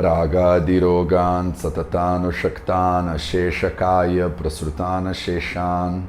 Ragadirogan satatano shaktana sheshakaya prasrutana sheshan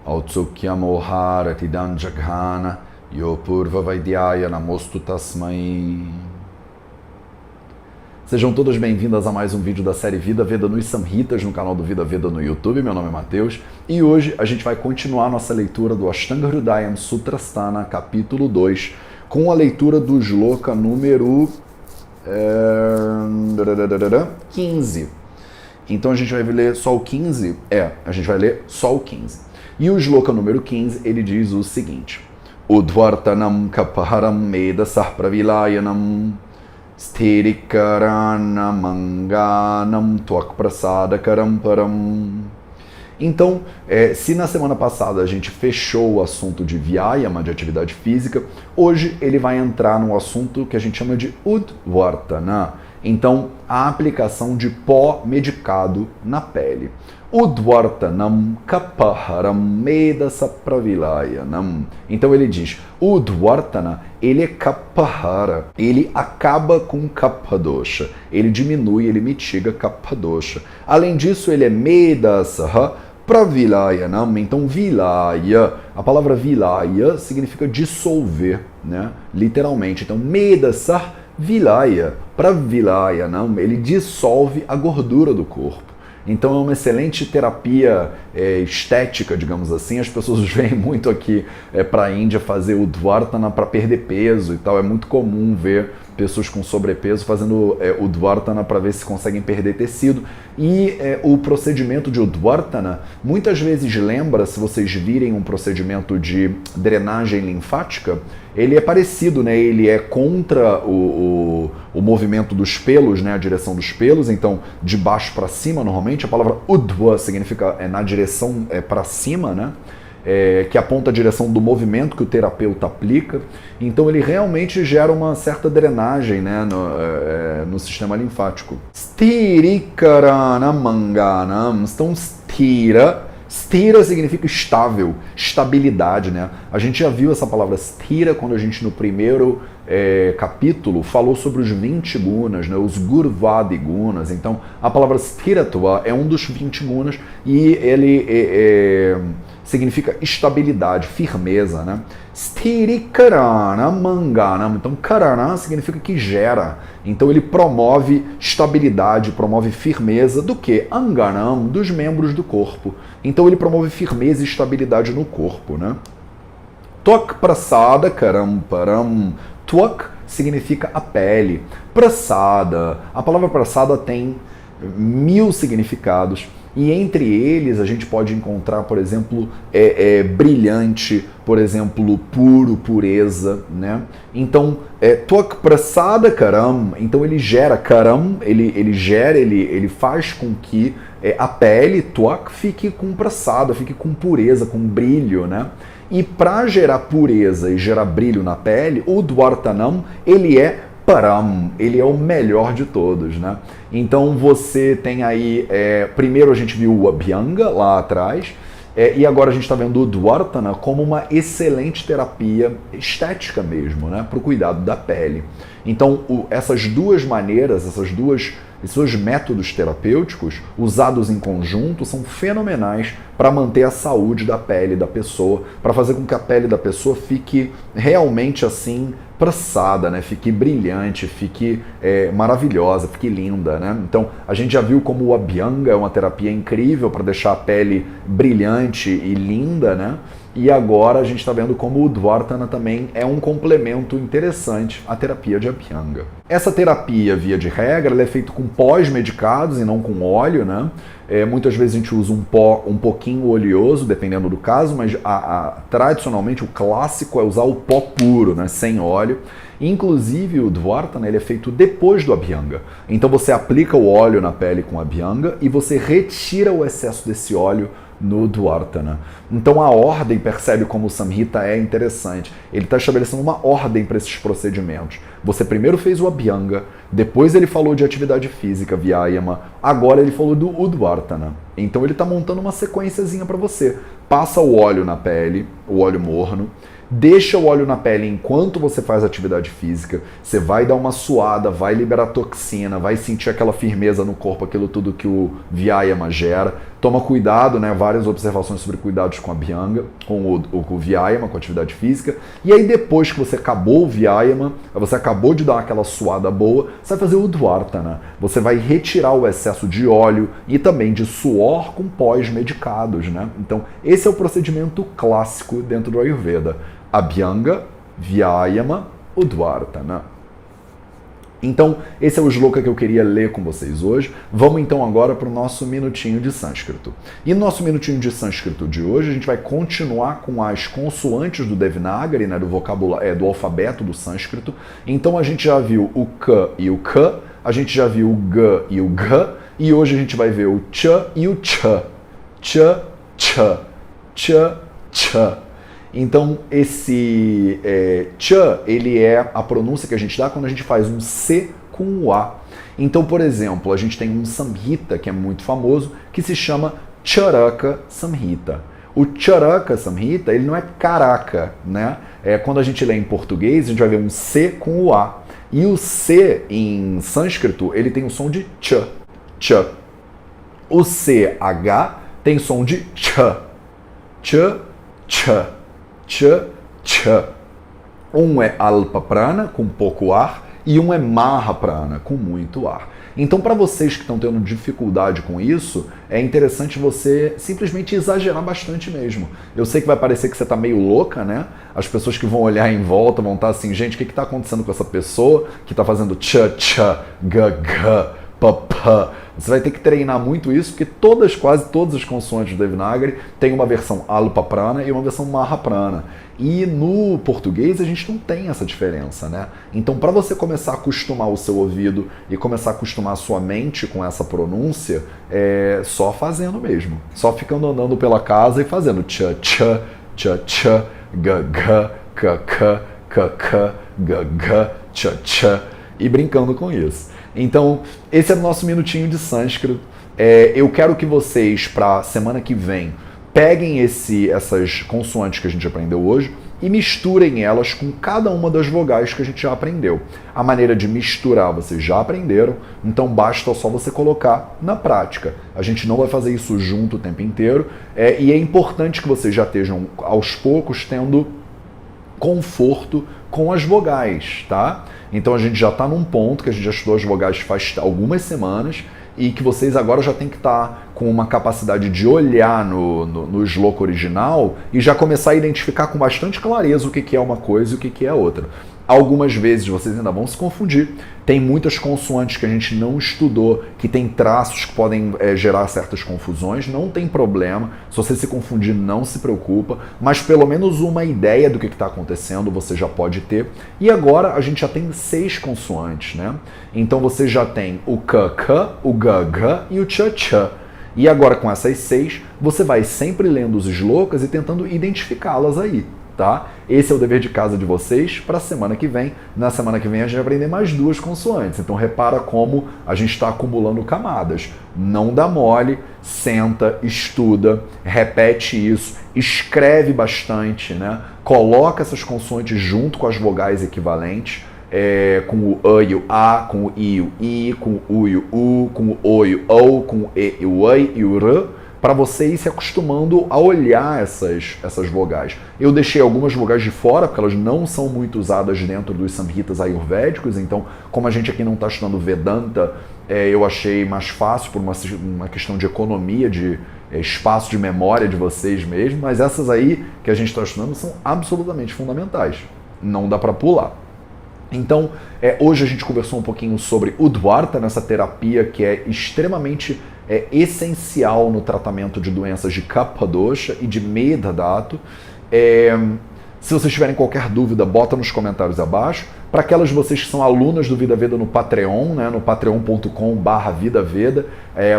autsukya moharatidan jaghana yopurva vaidyaya namostu tasmai. Sejam todas bem-vindas a mais um vídeo da série Vida Veda nos Samhitas no canal do Vida Veda no YouTube. Meu nome é Matheus e hoje a gente vai continuar nossa leitura do Ashtanga Hridayam Sutrasthana, capítulo 2, com a leitura do shloka número 15. Então a gente vai ler só o 15? A gente vai ler só o 15. E o shloka número 15, ele diz o seguinte: Udvartanam kapaharam medasah pravilayanam sthirikaranam manganam tvak prasadakaram param. Então, se na semana passada a gente fechou o assunto de Vyayama, de atividade física, hoje ele vai entrar no assunto que a gente chama de Udvartana. Então, a aplicação de pó medicado na pele. Udvartanam kapaharam medasa pravilayanam. Então ele diz, Udvartana, ele é kapahara, ele acaba com kapadosha, ele diminui, ele mitiga kapadosha. Além disso, ele é medasa pravilayanam. Então vilaya, a palavra vilaya significa dissolver, né? Literalmente. Então medasa vilaya, pravilayanam, ele dissolve a gordura do corpo. Então é uma excelente terapia estética, digamos assim. As pessoas vêm muito aqui para a Índia fazer o Dvartana para perder peso e tal. É muito comum ver pessoas com sobrepeso fazendo o Dvartana para ver se conseguem perder tecido. E o procedimento de Udvartana muitas vezes lembra, se vocês virem um procedimento de drenagem linfática, ele é parecido, né? Ele é contra o movimento dos pelos, né? A direção dos pelos, então de baixo para cima normalmente. A palavra Udva significa na direção para cima, né? Que aponta a direção do movimento que o terapeuta aplica. Então ele realmente gera uma certa drenagem, né, no sistema linfático. Sthirikarana manganam. Então Sthira significa estável, estabilidade, né? A gente já viu essa palavra sthira quando a gente no primeiro capítulo falou sobre os 20 gunas, né? Os Gurvadi gunas. Então a palavra sthiratva é um dos 20 gunas e ele significa estabilidade, firmeza, né? Sthirikarana manganam. Então karana significa que gera. Então ele promove estabilidade, promove firmeza do que? Anganam, dos membros do corpo. Então ele promove firmeza e estabilidade no corpo, né? Tvak prasada karam param. Tvak significa a pele. Prasada, a palavra prasada tem 1000 significados. E entre eles a gente pode encontrar, por exemplo, brilhante, por exemplo, puro, pureza, né? Então, Tvak prasada karam, então ele gera, karam, ele gera, ele faz com que a pele, Tvak, fique com prasada, fique com pureza, com brilho, né? E para gerar pureza e gerar brilho na pele, o Udvartanam, ele é Param, ele é o melhor de todos, né? Então você tem aí, primeiro a gente viu o Abhyanga lá atrás, e agora a gente está vendo o Udvartana como uma excelente terapia estética mesmo, né? Para o cuidado da pele. Então essas duas maneiras, esses dois métodos terapêuticos usados em conjunto são fenomenais para manter a saúde da pele da pessoa, para fazer com que a pele da pessoa fique realmente assim prasada, né? Fique brilhante, fique maravilhosa, fique linda, né? Então a gente já viu como o Abhyanga é uma terapia incrível para deixar a pele brilhante e linda, né? E agora a gente está vendo como o Udvartana também é um complemento interessante à terapia de Abhyanga. Essa terapia, via de regra, ela é feita com pós medicados e não com óleo, né? Muitas vezes a gente usa um pó um pouquinho oleoso, dependendo do caso, mas tradicionalmente o clássico é usar o pó puro, né? Sem óleo. Inclusive o Udvartana, ele é feito depois do Abhyanga. Então você aplica o óleo na pele com Abhyanga e você retira o excesso desse óleo no Udvartana. Então a ordem, percebe como o Samhita é interessante. Ele está estabelecendo uma ordem para esses procedimentos. Você primeiro fez o Abhyanga, depois ele falou de atividade física, Vyayama, agora ele falou do Udvartana. Então ele está montando uma sequenciazinha para você. passa o óleo na pele, o óleo morno, deixa o óleo na pele enquanto você faz atividade física, você vai dar uma suada, vai liberar toxina, vai sentir aquela firmeza no corpo, aquilo tudo que o Vyayama gera. Toma cuidado, né? Várias observações sobre cuidados com a Abhyanga, com o Vyayama, com a atividade física. E aí depois que você acabou o Vyayama, você acabou de dar aquela suada boa, você vai fazer o Udvartana. Você vai retirar o excesso de óleo e também de suor com pós-medicados, né? Então esse é o procedimento clássico dentro do Ayurveda. Abhyanga, Vyayama, Udvartana. Então, esse é o shloka que eu queria ler com vocês hoje. Vamos então agora para o nosso minutinho de sânscrito. E no nosso minutinho de sânscrito de hoje, a gente vai continuar com as consoantes do Devanagari, né, do vocabulário, do alfabeto do sânscrito. Então a gente já viu o K e o K, a gente já viu o G e o G, e hoje a gente vai ver o Ch e o Ch. Ch, Ch, Ch, Ch. Então, esse Ch, ele é a pronúncia que a gente dá quando a gente faz um C com o A. Então, por exemplo, a gente tem um Samhita, que é muito famoso, que se chama Charaka Samhita. O Charaka Samhita, ele não é caraca, né? Quando a gente lê em português, a gente vai ver um C com o A. E o C, em sânscrito, ele tem o som de Ch, Ch. O CH tem som de Ch, Ch, Ch. Ch, Ch. Um é Alpa Prana, com pouco ar, e um é Maha Prana, com muito ar. Então, para vocês que estão tendo dificuldade com isso, é interessante você simplesmente exagerar bastante mesmo. Eu sei que vai parecer que você está meio louca, né? As pessoas que vão olhar em volta vão estar assim, gente, o que está acontecendo com essa pessoa que está fazendo Ch, Ch, G, G, P, P. Você vai ter que treinar muito isso, porque quase todas as consoantes do Devanagari têm uma versão Alpa Prana e uma versão Maha Prana. E no português a gente não tem essa diferença, né? Então, para você começar a acostumar o seu ouvido e começar a acostumar a sua mente com essa pronúncia, é só fazendo mesmo. Só ficando andando pela casa e fazendo Ch, Ch, Ch, Ch, G, G, K, K, K, K, G, G, Ch, Ch, e brincando com isso. Então, esse é o nosso minutinho de sânscrito. Eu quero que vocês, para a semana que vem, peguem essas consoantes que a gente aprendeu hoje e misturem elas com cada uma das vogais que a gente já aprendeu. A maneira de misturar vocês já aprenderam, então basta só você colocar na prática. A gente não vai fazer isso junto o tempo inteiro, e é importante que vocês já estejam, aos poucos, tendo conforto com as vogais, tá? Então a gente já está num ponto que a gente já estudou as vogais faz algumas semanas e que vocês agora já tem que estar com uma capacidade de olhar no shloka original e já começar a identificar com bastante clareza o que é uma coisa e o que é outra. Algumas vezes vocês ainda vão se confundir. Tem muitas consoantes que a gente não estudou, que tem traços que podem gerar certas confusões. Não tem problema. Se você se confundir, não se preocupa. Mas pelo menos uma ideia do que está acontecendo você já pode ter. E agora a gente já tem 6 consoantes, né? Então você já tem o K, K, o G, G e o Ch, Ch. E agora com essas 6, você vai sempre lendo os shlokas e tentando identificá-las aí. Tá? Esse é o dever de casa de vocês para a semana que vem. Na semana que vem a gente vai aprender mais 2 consoantes. Então repara como a gente está acumulando camadas. Não dá mole, senta, estuda, repete isso, escreve bastante, né? Coloca essas consoantes junto com as vogais equivalentes, com o A e o A, com o I e o I, com o U e o U, com o O e o O, com o E e o I e o R, para você ir se acostumando a olhar essas vogais. Eu deixei algumas vogais de fora, porque elas não são muito usadas dentro dos samhitas ayurvédicos, então, como a gente aqui não está estudando Vedanta, eu achei mais fácil por uma questão de economia, de espaço de memória de vocês mesmo, mas essas aí que a gente está estudando são absolutamente fundamentais. Não dá para pular. Então, hoje a gente conversou um pouquinho sobre Udvartana, nessa terapia que é extremamente essencial no tratamento de doenças de Kapha Dosha e de Medha Dhatu. Se vocês tiverem qualquer dúvida, bota nos comentários abaixo. Para aquelas de vocês que são alunas do Vida Veda no Patreon, né, no patreon.com/VidaVeda,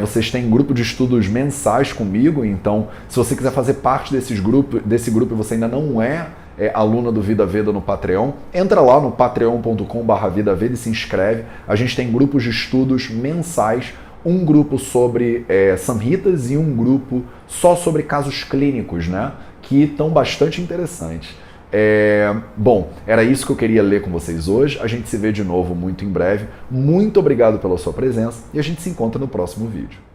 vocês têm grupo de estudos mensais comigo, então se você quiser fazer parte desse grupo e você ainda não é aluna do Vida Veda no Patreon, entra lá no patreon.com/VidaVeda e se inscreve. A gente tem grupos de estudos mensais um grupo sobre samhitas e um grupo só sobre casos clínicos, né? Que estão bastante interessantes. Bom, era isso que eu queria ler com vocês hoje. A gente se vê de novo muito em breve. Muito obrigado pela sua presença e a gente se encontra no próximo vídeo.